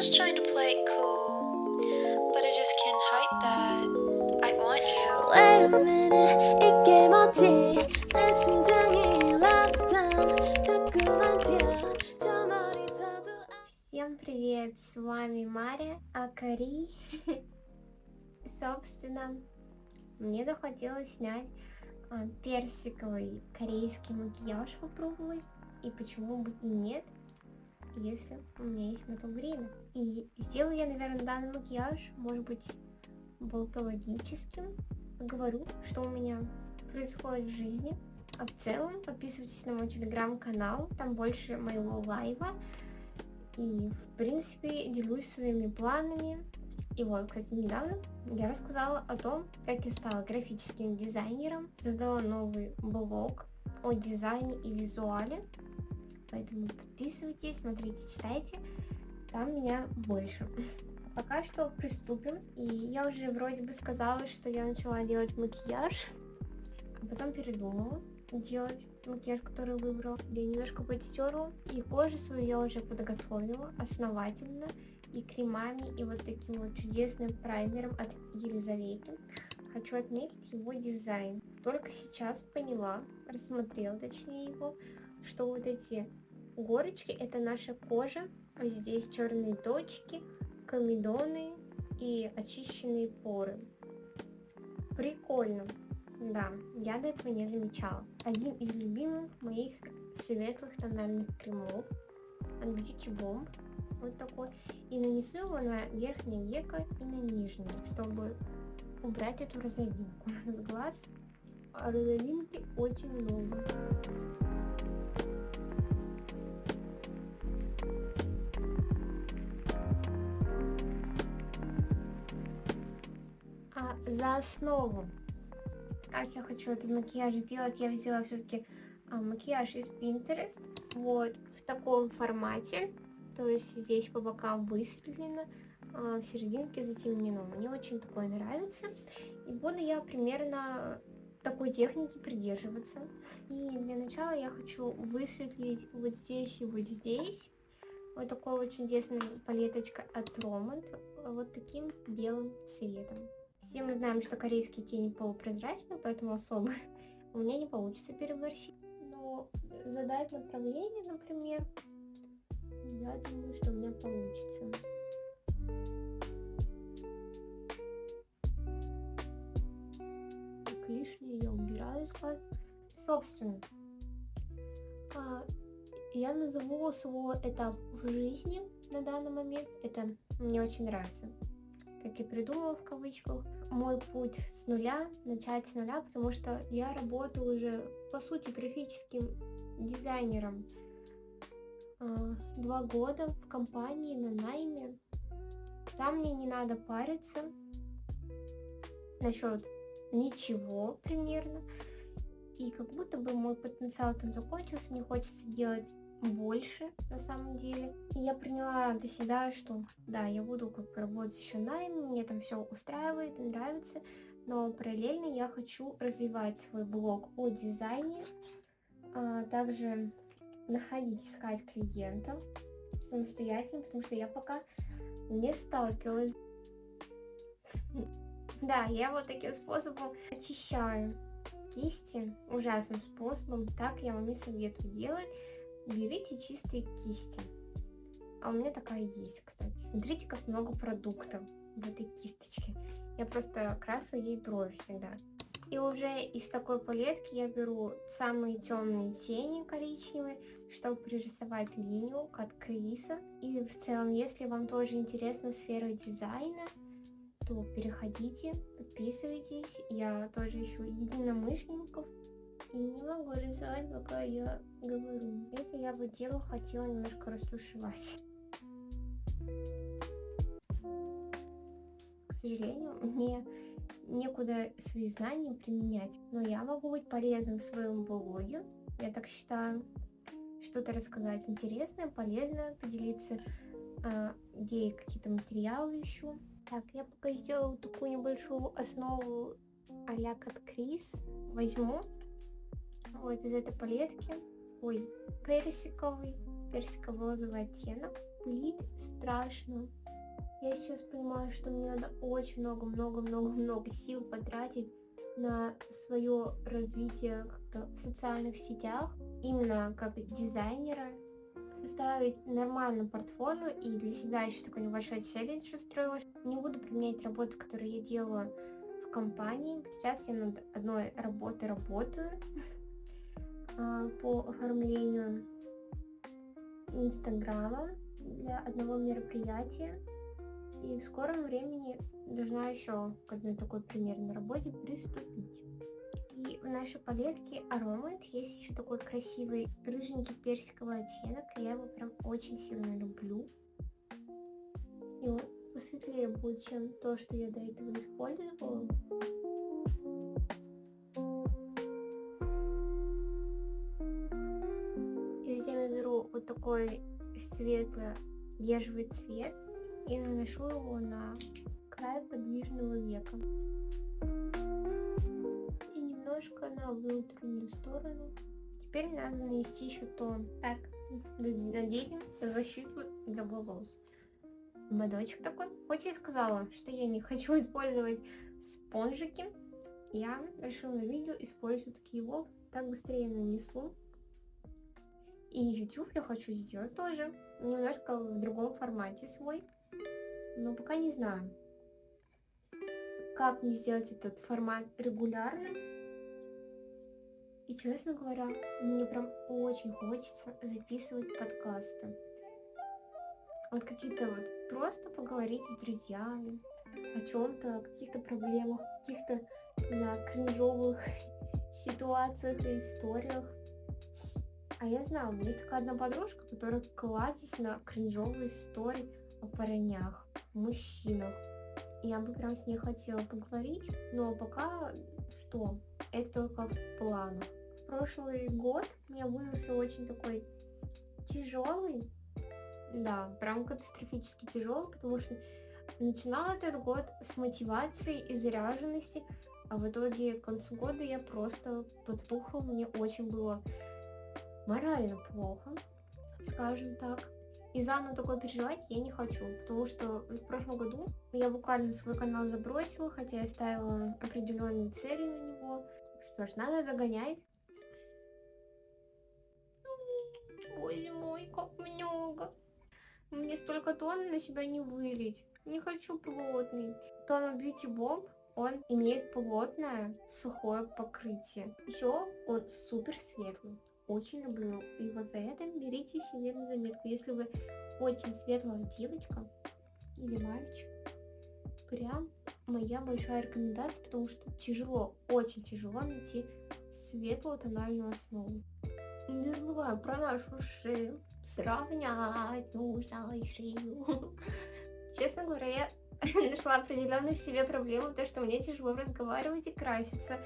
just trying to play it cool, but I just can't hide that I want you. Wait a minute, 이게 뭐지? 내 심장이 lockdown 자꾸만 뛰어 저 머리서도 Всем привет, с вами Мария, Акари. Собственно, мне захотелось снять персиковый корейский макияж попробовать, и почему бы и нет, если у меня есть на то время. И сделаю я, наверное, данный макияж, может быть, болтологическим. Говорю, что у меня происходит в жизни. А в целом, подписывайтесь на мой телеграм-канал, там больше моего лайва. И, в принципе, делюсь своими планами. И вот, кстати, недавно я рассказала о том, как я стала графическим дизайнером, создала новый блог о дизайне и визуале. Поэтому подписывайтесь, смотрите, читайте, там меня больше. Пока что приступим. И я уже вроде бы сказала, что я начала делать макияж, а потом передумала делать макияж, который выбрала. Я немножко подстерла, и кожу свою я уже подготовила основательно, и кремами, и вот таким вот чудесным праймером от Елизаветы. Хочу отметить его дизайн. Только сейчас поняла, рассмотрела точнее его, что вот эти горочки — это наша кожа, а здесь черные точки, комедоны и очищенные поры. Прикольно. Да, я до этого не замечала. Один из любимых моих светлых тональных кремов от Beauty Bomb. Вот такой. И нанесу его на верхнее веко и на нижнее, чтобы убрать эту розовинку с глаз. А розовинки очень много. А за основу, как я хочу этот макияж сделать, я взяла все-таки макияж из Pinterest. Вот в таком формате. То есть здесь по бокам высветлено, в серединке затемнено. Мне очень такое нравится. И буду я примерно такой техники придерживаться. И для начала я хочу высветлить вот здесь и вот здесь. Вот такой вот чудесная палеточка от Романд. Вот таким белым цветом. Все мы знаем, что корейские тени полупрозрачные, поэтому особо у меня не получится переборщить. Но задать направление, например, я думаю, что у меня получится. Так, лишнее я убираю из глаз. Собственно, я назову свой этап в жизни на данный момент. Это мне очень нравится. Как я придумала в кавычках, мой путь с нуля, начать с нуля, потому что я работаю уже, по сути, графическим дизайнером 2 года в компании на найме. Там мне не надо париться насчет ничего примерно. И как будто бы мой потенциал там закончился, мне хочется делать больше на самом деле. И я приняла для себя, что да, я буду как бы работать еще найме, мне там все устраивает, нравится, но параллельно я хочу развивать свой блог о дизайне, также находить, искать клиентов самостоятельно, потому что я пока не сталкивалась. Да, я вот таким способом очищаю кисти, ужасным способом, так я вам не советую делать. Берите чистые кисти. А у меня такая есть, кстати. Смотрите, как много продуктов в этой кисточке. Я просто крашу ей брови всегда. И уже из такой палетки я беру самые темные тени коричневые, чтобы пририсовать линию от Криса. И в целом, если вам тоже интересна сфера дизайна, то переходите, подписывайтесь. Я тоже ищу единомышленников. И не могу рисовать, пока я говорю. Это я бы дело хотела немножко растушевать. К сожалению, мне некуда свои знания применять. Но я могу быть полезным в своем блоге. Я так считаю. Что-то рассказать интересное, полезное, поделиться, где я какие-то материалы ищу. Так, я пока сделаю такую небольшую основу а-ля Cut Crease. Возьму вот из этой палетки, персиковый, персиково-розовый оттенок. Пылит страшно. Я сейчас понимаю, что мне надо очень много сил потратить на свое развитие как-то в социальных сетях, именно как дизайнера, составить нормальное портфолио, и для себя еще такой небольшой челлендж устроила. Не буду применять работу, которую я делаю в компании. Сейчас я над одной работой работаю по оформлению Инстаграма для одного мероприятия. И в скором времени должна еще к одной такой примерной работе приступить. И в нашей палетке Aromat есть еще такой красивый рыженький персиковый оттенок. И я его прям очень сильно люблю. И он посветлее будет, чем то, что я до этого использовала. И затем я беру вот такой светло-бежевый цвет и наношу его на край подвижного века. И немножко на внутреннюю сторону. Теперь мне надо нанести еще тон. Так, наденем защиту для волос. Ободочек такой. Хоть я и сказала, что я не хочу использовать спонжики, я решила на видео использовать его. Так быстрее нанесу. И YouTube я хочу сделать тоже. Немножко в другом формате свой. Но пока не знаю, как мне сделать этот формат регулярно. И, честно говоря, мне прям очень хочется записывать подкасты. Вот какие-то вот просто поговорить с друзьями о чем-то, о каких-то проблемах, каких-то кринжовых ситуациях и историях. А я знаю, у меня есть такая одна подружка, которая кладется на кринжовые истории о парнях, мужчинах. Я бы прям с ней хотела поговорить, но пока что, это только в планах. Прошлый год у меня выдался очень такой тяжелый, да, прям катастрофически тяжелый, потому что начинала этот год с мотивации и заряженности, а в итоге к концу года я просто потухла, мне очень было морально плохо, скажем так. И заново такое переживать я не хочу, потому что в прошлом году я буквально свой канал забросила, хотя я ставила определенные цели на него. Что ж, надо догонять. Боже мой, как много. Мне столько тона на себя не вылить. Не хочу плотный. Тон Beauty Bomb, он имеет плотное сухое покрытие. Еще он супер светлый. Очень люблю его за это. Берите себе на заметку. Если вы очень светлая девочка или мальчик, прям моя большая рекомендация, потому что тяжело, очень тяжело найти светлую тональную основу. Не забываем про нашу шею. Сравнять нужно шею. Честно говоря, я нашла определенную в себе проблему, то что мне тяжело разговаривать и краситься.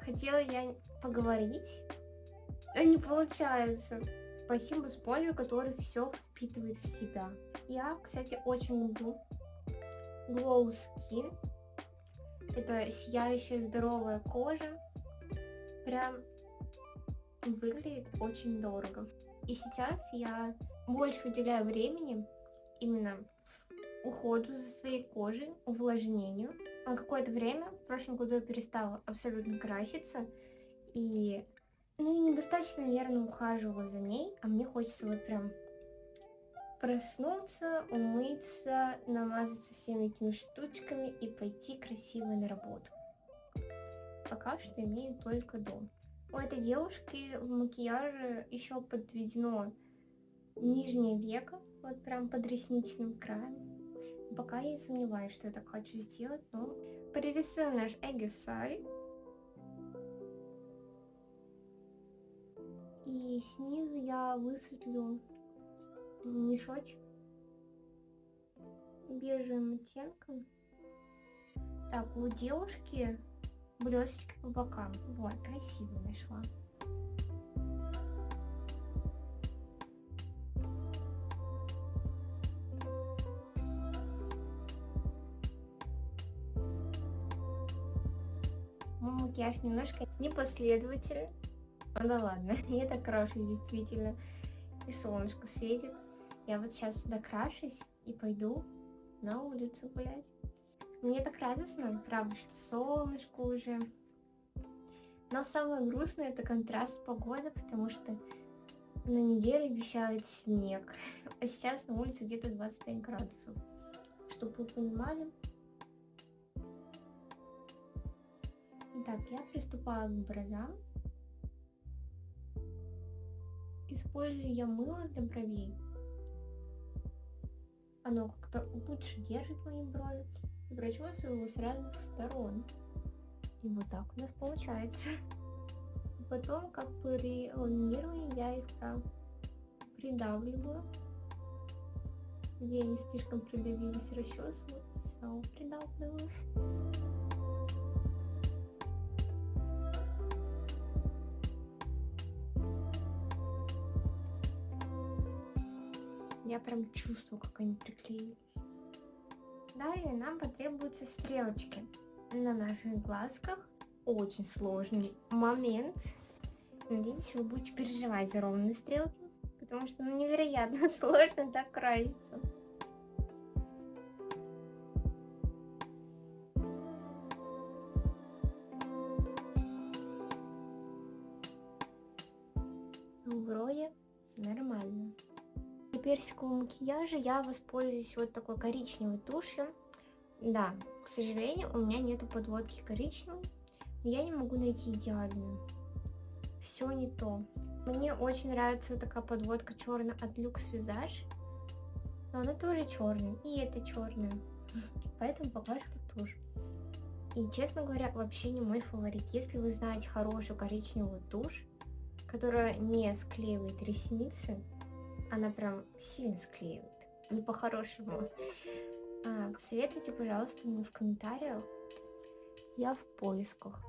Хотела я поговорить, а не получается. Спасибо спонжу, который все впитывает в себя. Я, кстати, очень люблю Glow Skin. Это сияющая здоровая кожа. Прям выглядит очень дорого. И сейчас я больше уделяю времени именно уходу за своей кожей, увлажнению. На какое-то время, в прошлом году я перестала абсолютно краситься. И недостаточно, наверное, ухаживала за ней. А мне хочется вот прям проснуться, умыться, намазаться всеми этими штучками и пойти красиво на работу. Пока что имею только дом. У этой девушки в макияже еще подведено нижнее веко, вот прям под ресничным краем. Пока я сомневаюсь, что я так хочу сделать, но прорисуем наш эгюсай. И снизу я высветлю мешочек бежевым оттенком. Так, у девушки блесточки по бокам. Вот, красиво нашла. Мой макияж немножко непоследовательный. Ну да ладно, я так крашусь действительно. и солнышко светит. Я вот сейчас докрашусь и пойду на улицу гулять. Мне так радостно, правда, что солнышко уже. Но самое грустное — это контраст погоды, потому что на неделе обещают снег. А сейчас на улице где-то 25 градусов. Чтобы вы понимали. Итак, я приступаю к бровям. Использую я мыло для бровей. Оно как-то лучше держит мои брови. И прочесываю его с разных сторон. И вот так у нас получается. И потом, как при ламинировании, я их прям придавливаю. Где они слишком придавились, расчесываю, снова придавливаю. Я прям чувствую, как они приклеились. Далее нам потребуются стрелочки на наших глазках. Очень сложный момент. Надеюсь, вы будете переживать за ровные стрелки, потому что невероятно сложно так краситься. Ну, вроде нормально. Для персикового макияжа я воспользуюсь вот такой коричневой тушью. Да, к сожалению, у меня нету подводки коричневой, но я не могу найти идеальную. Все не то. Мне очень нравится вот такая подводка черная от Luxe Visage, но она тоже черная, и это черная, поэтому пока что тушь. И, честно говоря, вообще не мой фаворит. Если вы знаете хорошую коричневую тушь, которая не склеивает ресницы, она прям сильно склеивает, не по-хорошему. Советуйте, пожалуйста, мне в комментариях. Я в поисках.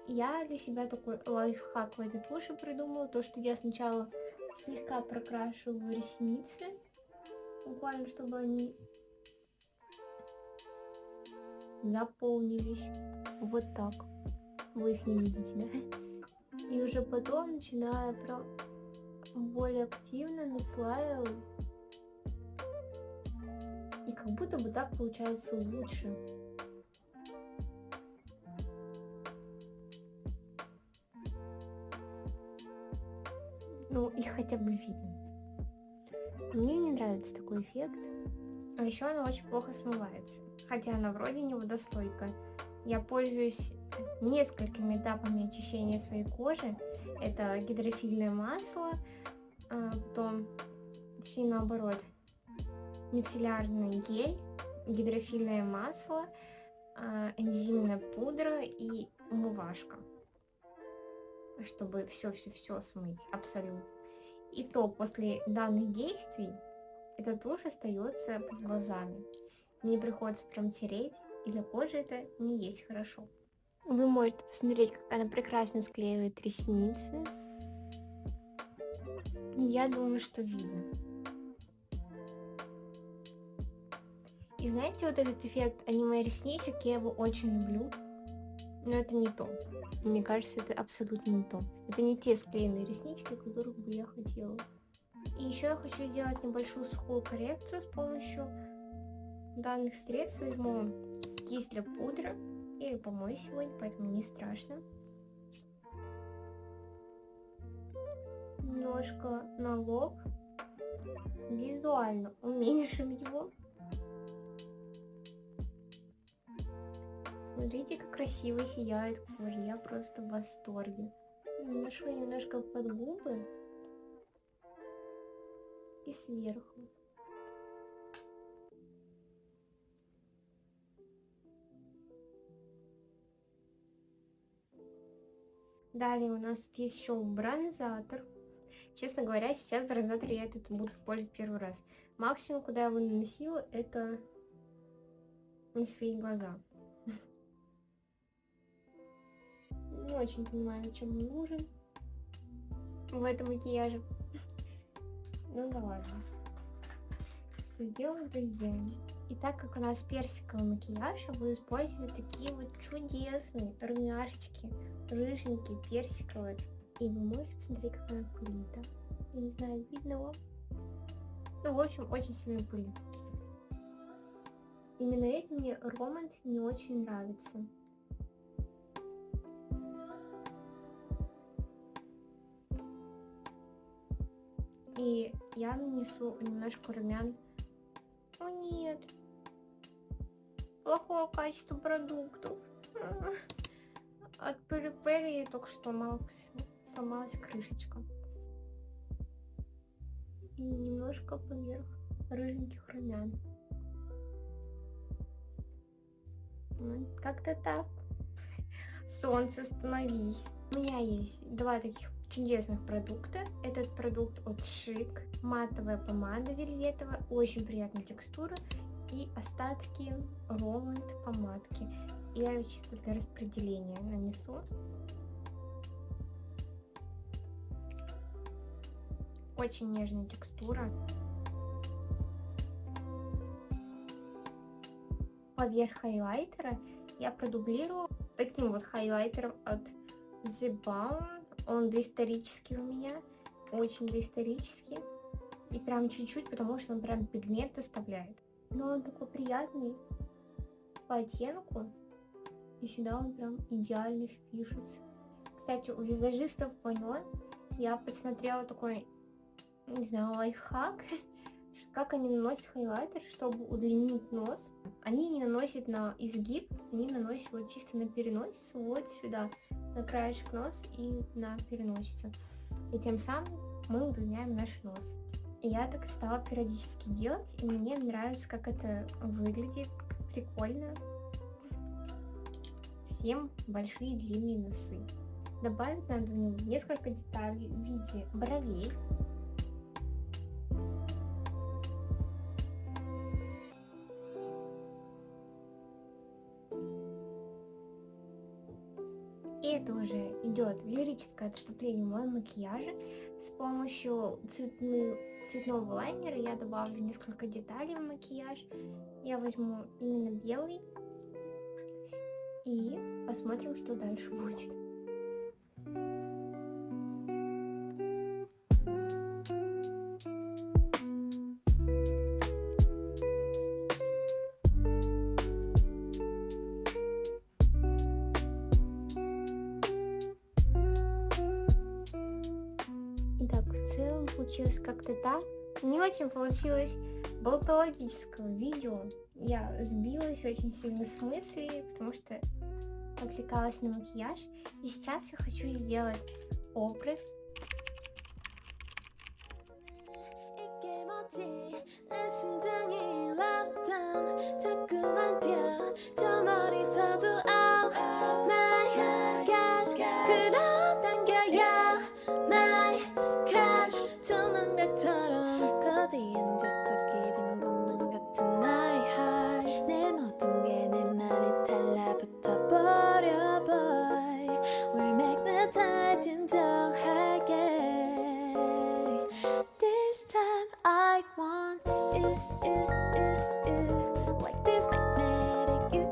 Я для себя такой лайфхак в этой туши придумала, то что я сначала слегка прокрашиваю ресницы, буквально чтобы они заполнились. Вот так. Вы их не видите, да? И уже потом начинаю прям более активно наслаивать. И как будто бы так получается лучше. Ну, их хотя бы видно. Мне не нравится такой эффект. А еще она очень плохо смывается. Хотя она вроде не водостойкая. Я пользуюсь несколькими этапами очищения своей кожи. Это гидрофильное масло, потом, точнее наоборот, мицеллярный гель, гидрофильное масло, энзимная пудра и умывашка, чтобы все смыть абсолютно. И то после данных действий эта тушь остается под глазами. Мне приходится прям тереть, и для кожи это не есть хорошо. Вы можете посмотреть, как она прекрасно склеивает ресницы. Я думаю, что видно. И знаете, вот этот эффект аниме-ресничек, я его очень люблю. Но это не то. Мне кажется, это абсолютно не то. Это не те склеенные реснички, которых бы я хотела. И еще я хочу сделать небольшую сухую коррекцию с помощью данных средств. Возьму кисть для пудры. Я ее помою сегодня, поэтому не страшно. Немножко на лоб. Визуально уменьшим его. Смотрите, как красиво сияет кожа. Я просто в восторге. Наношу немножко под губы и сверху. Далее у нас тут есть еще бронзатор. Честно говоря, сейчас бронзатор я этот буду использовать первый раз. Максимум, куда я его наносила, это на свои глаза. Не очень понимаю, зачем он нужен в этом макияже. Ну да ладно. Что сделаем, то сделаем. И так как у нас персиковый макияж, я буду использовать такие вот чудесные румяшечки, рыженькие, персиковые. И вы можете посмотреть, как она пылит. Я не знаю, видно вам? Ну, в общем, очень сильно пылит. Именно этим мне Романд не очень нравится. И я нанесу немножко румян. О нет, плохое качество продуктов. От Пери-Пери только что сломалась крышечка. И немножко поверх рыженьких румян. Ну, как-то так. Солнце, становись. У меня есть два таких чудесных продукта. Этот продукт от Шик. Матовая помада вельветовая. Очень приятная текстура. И остатки Романд помадки. Я ее чисто для распределения нанесу. Очень нежная текстура. Поверх хайлайтера я продублирую таким вот хайлайтером от The Balm. Он доисторический у меня, очень доисторический. И прям чуть-чуть, потому что он прям пигмент оставляет. Но он такой приятный по оттенку. И сюда он прям идеально впишется. Кстати, у визажистов Вано я подсмотрела такой, не знаю, лайфхак. Как они наносят хайлайтер, чтобы удлинить нос. Они не наносят на изгиб, они наносят вот чисто на переносицу, вот сюда, на краешек нос и на переносицу. И тем самым мы удлиняем наш нос. И я так стала периодически делать, и мне нравится, как это выглядит. Прикольно. Всем большие длинные носы. Добавить надо в него несколько деталей в виде бровей. И это уже идет лирическое отступление в моем макияже. С помощью цветного лайнера я добавлю несколько деталей в макияж. Я возьму именно белый. И посмотрим, что дальше будет. Итак, в целом получилось как-то так. Не очень получилось болтологического видео. Я сбилась очень сильно с мысли, потому что отвлекалась на макияж. И сейчас я хочу сделать образ. This time I want you, like this magnetic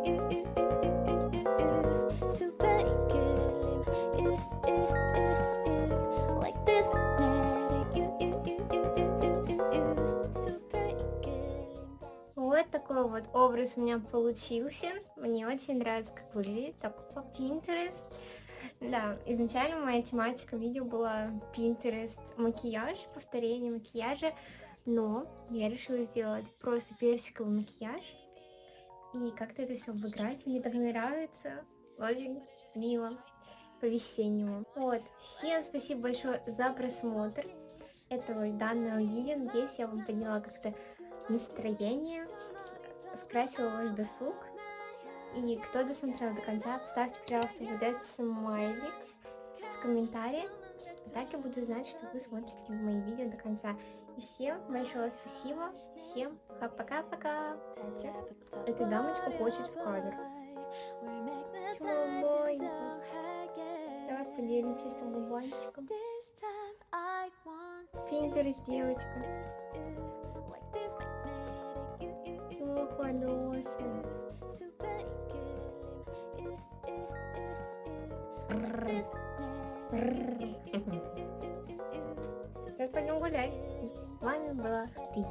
super equilibrium like this magnetic super equilibrium. Вот такой вот образ у меня получился. Мне очень нравится, как выглядит, так по Pinterest. Да, изначально моя тематика видео была Pinterest макияж, повторение макияжа, но я решила сделать просто персиковый макияж и как-то это все обыграть. Мне так нравится, очень мило, по-весеннему. Вот, всем спасибо большое за просмотр этого данного видео. Надеюсь, я вам подняла как-то настроение, скрасила ваш досуг. И кто досмотрел до конца, поставьте, пожалуйста, вот этот смайлик в комментариях. Так я буду знать, что вы смотрите мои видео до конца. И всем большое спасибо. Всем пока-пока. Кстати, эта дамочка хочет в кадр. Давай поделимся с тобой бантиком. Pinterest девочка. О, колеса. Сейчас пойдем гулять. С вами была Ри.